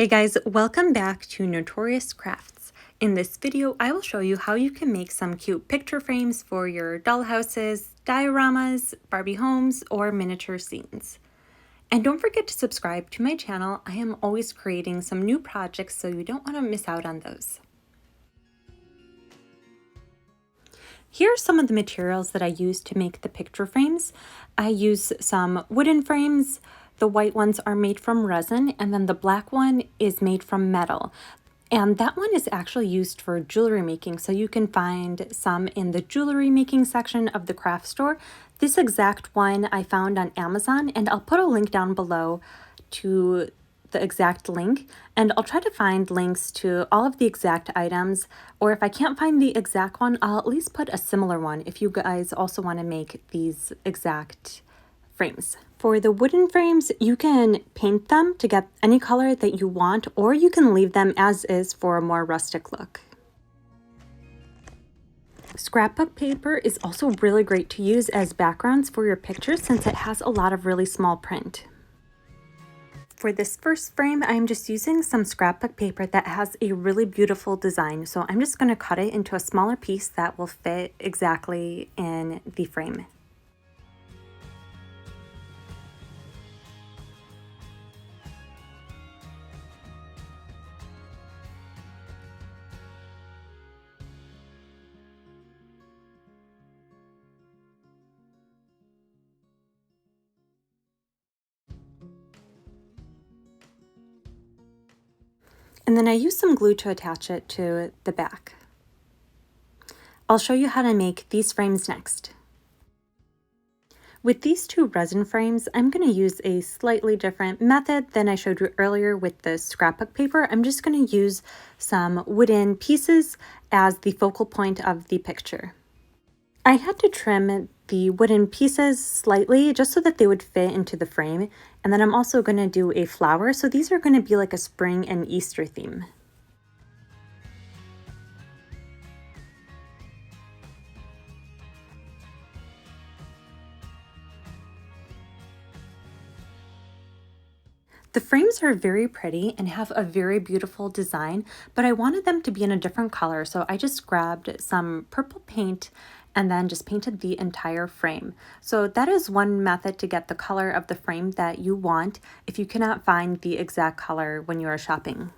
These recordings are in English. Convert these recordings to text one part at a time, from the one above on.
Hey guys, welcome back to Notorious Crafts. In this video, I will show you how you can make some cute picture frames for your dollhouses, dioramas, Barbie homes, or miniature scenes. And don't forget to subscribe to my channel. I am always creating some new projects, so you don't want to miss out on those. Here are some of the materials that I use to make the picture frames. I use some wooden frames. The white ones are made from resin, and then the black one is made from metal. And that one is actually used for jewelry making, so you can find some in the jewelry making section of the craft store. This exact one I found on Amazon, and I'll put a link down below to the exact link, and I'll try to find links to all of the exact items, or if I can't find the exact one, I'll at least put a similar one if you guys also want to make these exact frames. For the wooden frames, you can paint them to get any color that you want, or you can leave them as is for a more rustic look. Scrapbook paper is also really great to use as backgrounds for your pictures since it has a lot of really small print. For this first frame, I'm just using some scrapbook paper that has a really beautiful design. So I'm just going to cut it into a smaller piece that will fit exactly in the frame. And then I use some glue to attach it to the back. I'll show you how to make these frames next. With these two resin frames, I'm going to use a slightly different method than I showed you earlier with the scrapbook paper. I'm just going to use some wooden pieces as the focal point of the picture. I had to trim the wooden pieces slightly just so that they would fit into the frame. And then I'm also going to do a flower. So these are going to be like a spring and Easter theme. The frames are very pretty and have a very beautiful design, but I wanted them to be in a different color. So I just grabbed some purple paint and then just painted the entire frame. So that is one method to get the color of the frame that you want if you cannot find the exact color when you are shopping.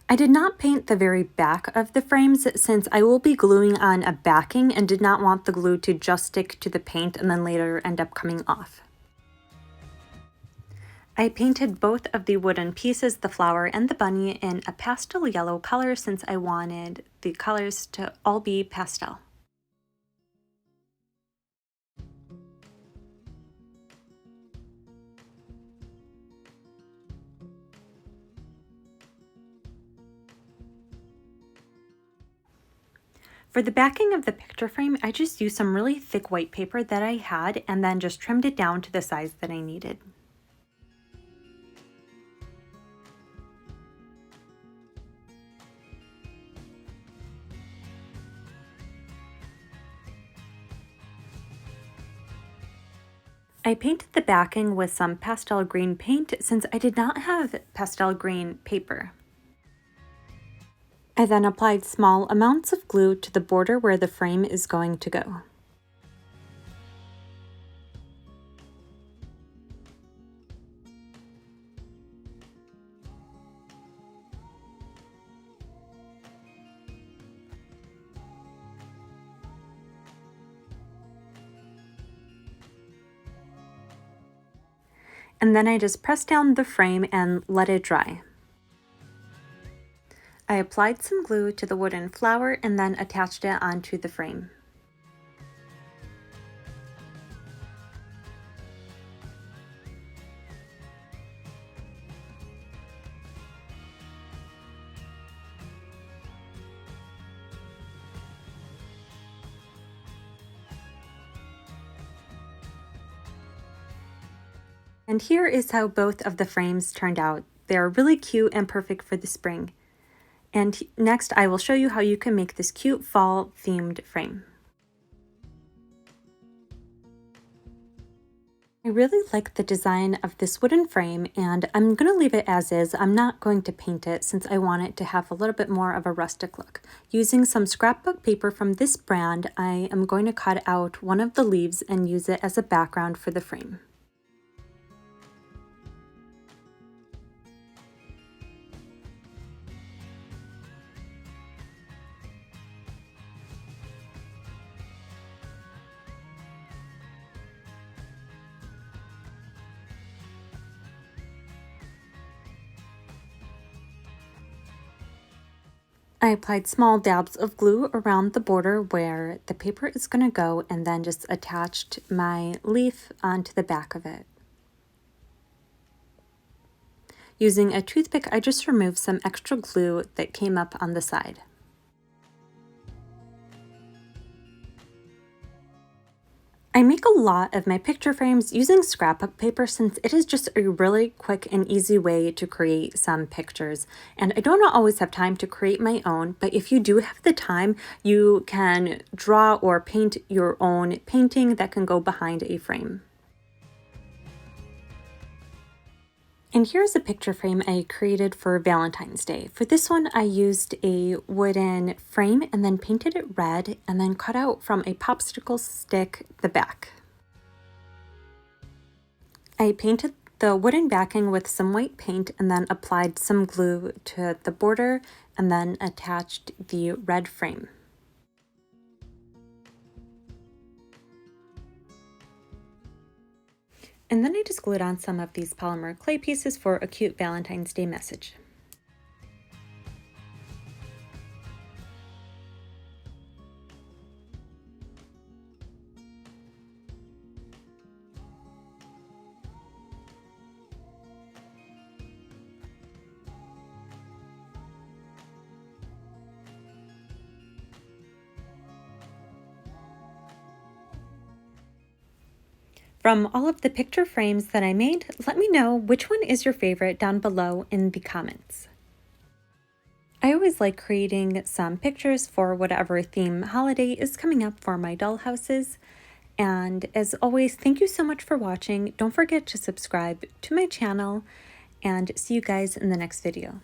I did not paint the very back of the frames since I will be gluing on a backing and did not want the glue to just stick to the paint and then later end up coming off. I painted both of the wooden pieces, the flower and the bunny, in a pastel yellow color since I wanted the colors to all be pastel. For the backing of the picture frame, I just used some really thick white paper that I had and then just trimmed it down to the size that I needed. I painted the backing with some pastel green paint since I did not have pastel green paper. I then applied small amounts of glue to the border where the frame is going to go. And then I just pressed down the frame and let it dry. I applied some glue to the wooden flower and then attached it onto the frame. And here is how both of the frames turned out. They're really cute and perfect for the spring. And next I will show you how you can make this cute fall themed frame. I really like the design of this wooden frame, and I'm going to leave it as is. I'm not going to paint it since I want it to have a little bit more of a rustic look. Using some scrapbook paper from this brand, I am going to cut out one of the leaves and use it as a background for the frame. I applied small dabs of glue around the border where the paper is going to go, and then just attached my leaf onto the back of it. Using a toothpick, I just removed some extra glue that came up on the side. I make a lot of my picture frames using scrapbook paper since it is just a really quick and easy way to create some pictures. And I don't always have time to create my own, but if you do have the time, you can draw or paint your own painting that can go behind a frame. And here's a picture frame I created for Valentine's Day. For this one, I used a wooden frame and then painted it red and then cut out from a popsicle stick the back. I painted the wooden backing with some white paint and then applied some glue to the border and then attached the red frame. And then I just glued on some of these polymer clay pieces for a cute Valentine's Day message. From all of the picture frames that I made, let me know which one is your favorite down below in the comments. I always like creating some pictures for whatever theme holiday is coming up for my doll houses. And as always, thank you so much for watching. Don't forget to subscribe to my channel, and see you guys in the next video.